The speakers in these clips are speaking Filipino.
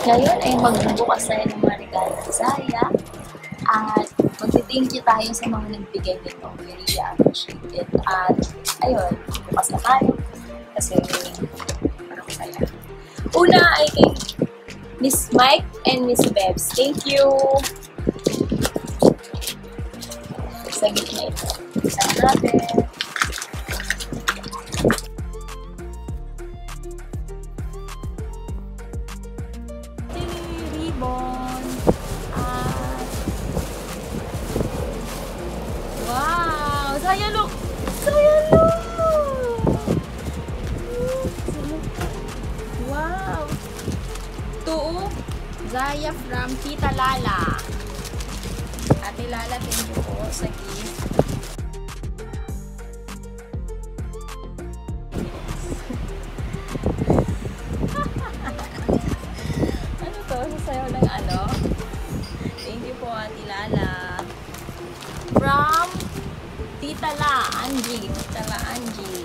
ngayon ay magbubukas tayo ng mga regalo ni Zaya. At magti-thank you tayo sa mga nagbigay nito. We really appreciate it. At ayun, bukas na tayo. Kasi parang saya. Una ay kay Miss Mike and Miss Bebs. Thank you! Sa gitna ito. Isang natin. Ribbon. Wow! Zaya, look! Zaya, look! Wow! To Zaya from Tita Lala. Ate Lala, thank you po sa gift. Ano to? Sasayaw ng ano? Thank you po, Ate Lala. From Tita La Angie. Tita La Angie.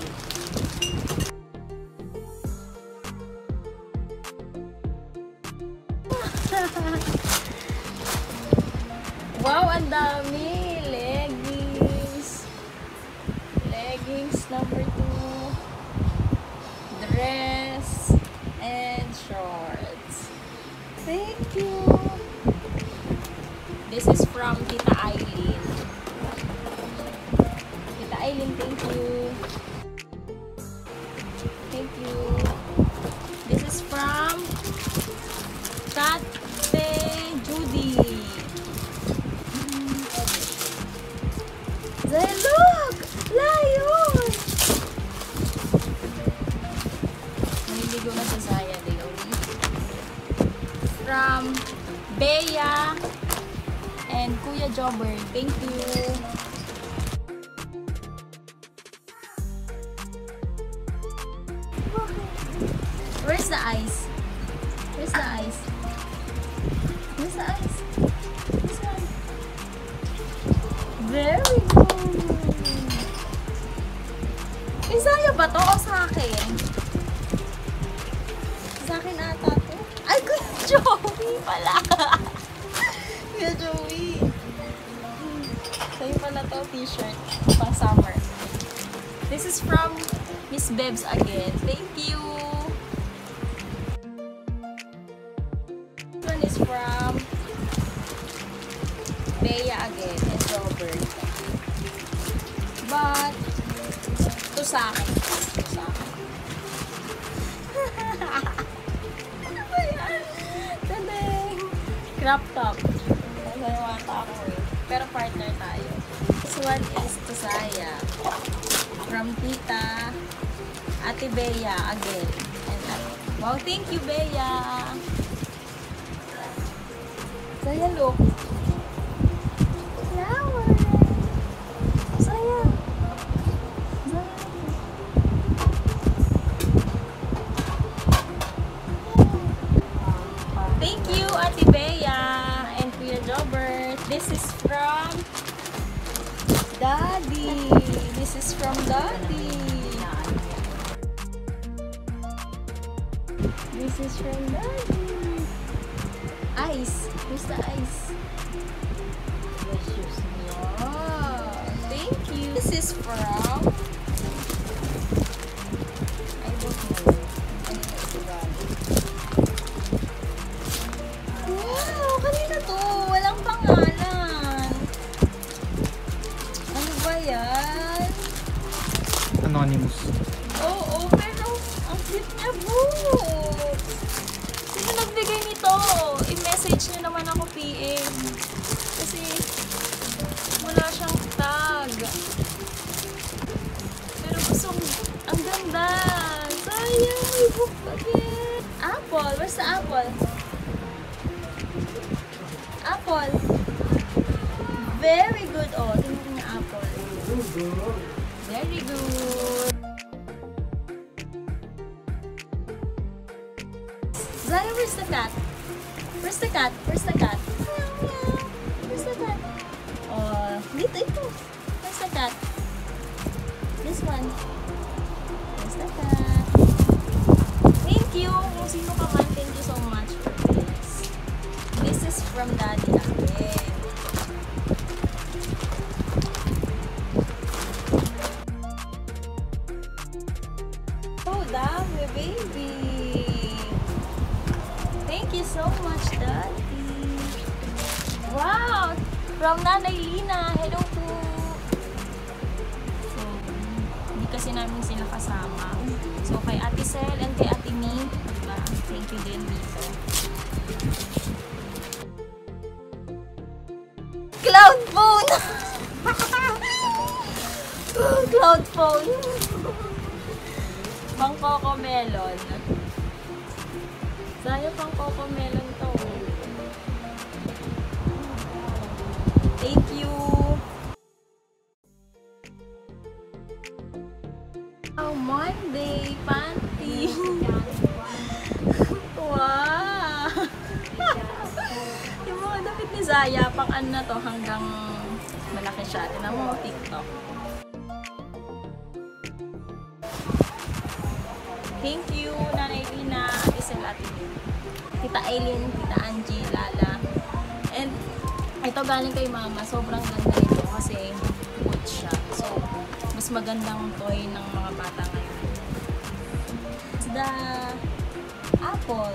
Wow, ang dami! Leggings. Leggings number 2. Dress. And shorts. Thank you! This is from Tita Aileen. Tita Aileen, thank you. Thank you. This is from Kate Judy. Zaya, look! Lion! Naliligo na sa Zaya, Leonie. From Bea and Kuya Jobber. Thank you. Where's the ice? Where's the ice? Where's the ice? This one. Very good. Isaya ba to o sa akin? Sa akin ata to. Ay, Kuya Joey pala. Kuya Joey. Sa'yo pala to t-shirt. Pang summer. This is from Miss Bebs again. Thank you. This one is from Bea again and Robert. But, ito sa akin. Ito sa akin. Ano ba yan? Tadeng! Crop top. Nagawata ako eh. Pero partner tayo. This one is to Zaya. From Tita Ate Bea again. And, wow, thank you, Bea! Zaya, look. Flower. Zaya. Zaya. Thank you, Ate Bea and Kuya Jobert. This is from Daddy. This is from Daddy. This is from Daddy. Ice. Where's the ice? Wow. Thank you. This is from... I don't know. Wow! Kanina to. Walang pangalan. Ano ba yan? Anonymous. Oo, pero ang cute niya, book. Sino nagbigay nito? I-message niyo naman ako PM. Kasi wala siyang tag. Pero gusto ang ganda. Sayang, may book again. Apple. Where's the apple? Apple. Very good. Oh, tingnan niyo apple. Very good. Zaya, where's the cat? Where's the cat? Where's the cat? Where's the cat? Oh, dito ito. Where's the cat? This one. Where's the cat? Thank you. Kung sino ka man, thank you so much. from Daddy again. Oh, dami, baby. Thank you so much, Daddy. Wow! From Nanay Lina. Hello po. So, hindi kasi namin sila kasama. So, kay Ate Sel and kay Ate Mi, diba? Thank you din dito. Cloud phone! Cloud phone! Pang Coco Melon. Saya pang Coco Melon to. Thank you! Oh, Monday panty! Wow! Yung mga damit ni Zaya, pang ano na to, hanggang malaki siya. Tinan mo, TikTok. Thank you, Nanay Lina, Ate Sel, Ate Lin, Tita Aileen, Tita Angie, Lala. And ito galing kay Mama. Sobrang ganda nito kasi wood siya. So, mas magandang toy ng mga bata ngayon. It's the apple.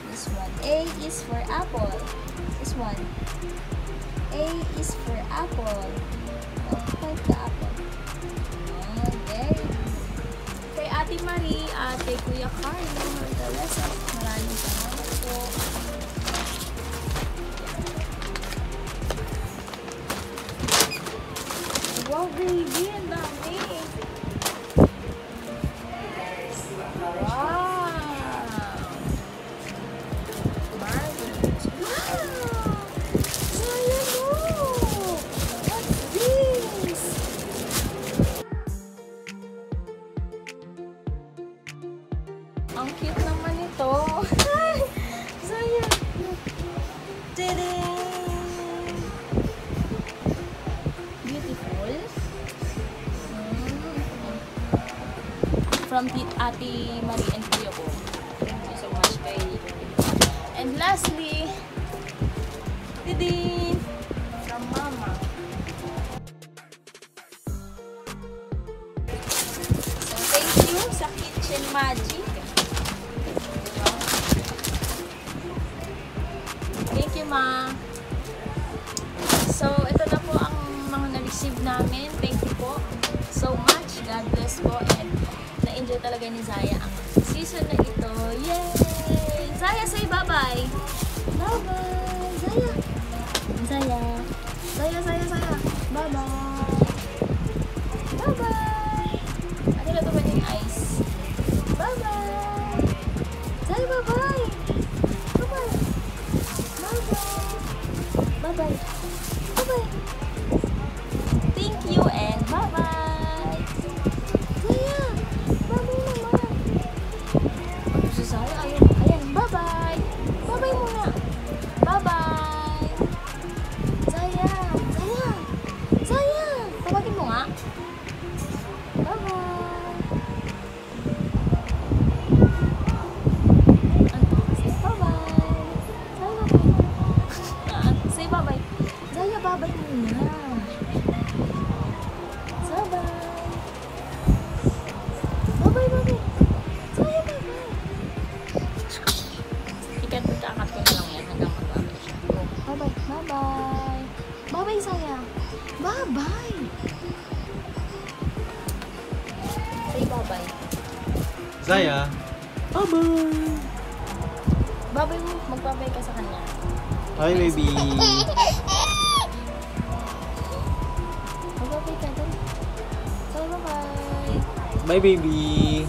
This one. A is for apple. This one. A is for apple. Oh, find the apple. Oh, there. Kay Ate Marie, Ate Kuya Carlo, Margalesa. Maraming salamat po. Wow, baby! Ang dami! Wow! Marvelous! Wow! Saya mo! What's this? Ang cute naman ito! Saya! Tada! From Ate Marie and Kuya ko. Thank you so much kay. And lastly, Didi from Mama. So thank you sa Kitchen Magic. Thank you, Ma. So ito na po ang mga na-receive namin. Thank you po so much. God bless po, and na-enjoy talaga ni Zaya ang season na ito. Yay! Zaya, say bye-bye! Bye-bye! Zaya! Zaya! Zaya, Zaya, Zaya! Bye-bye! Bye-bye! Ano na naman yung ice? Bye-bye! Zaya, bye-bye! Bye-bye! Bye-bye! Bye-bye! Bye-bye! Thank you and bye-bye! Bye-bye! Bye-bye muna! Bye-bye! Zaya! Zaya! Zaya! Tawagin mo nga! Bye-bye! Say bye-bye! Say bye-bye! Zaya, bye-bye muna! Bye-bye! Bye-bye, bye-bye! Zaya, bye-bye! Ikat-ikat ko lang yan hanggang mag-bye siya. Bye-bye! Bye-bye! Bye-bye, Zaya! Bye-bye! Say bye-bye! Zaya! Bye-bye! Bye-bye mo! Mag-bye-bye ka sa kanya. Hi, baby! Mag-bye-bye ka dun. Say bye-bye! Bye, baby!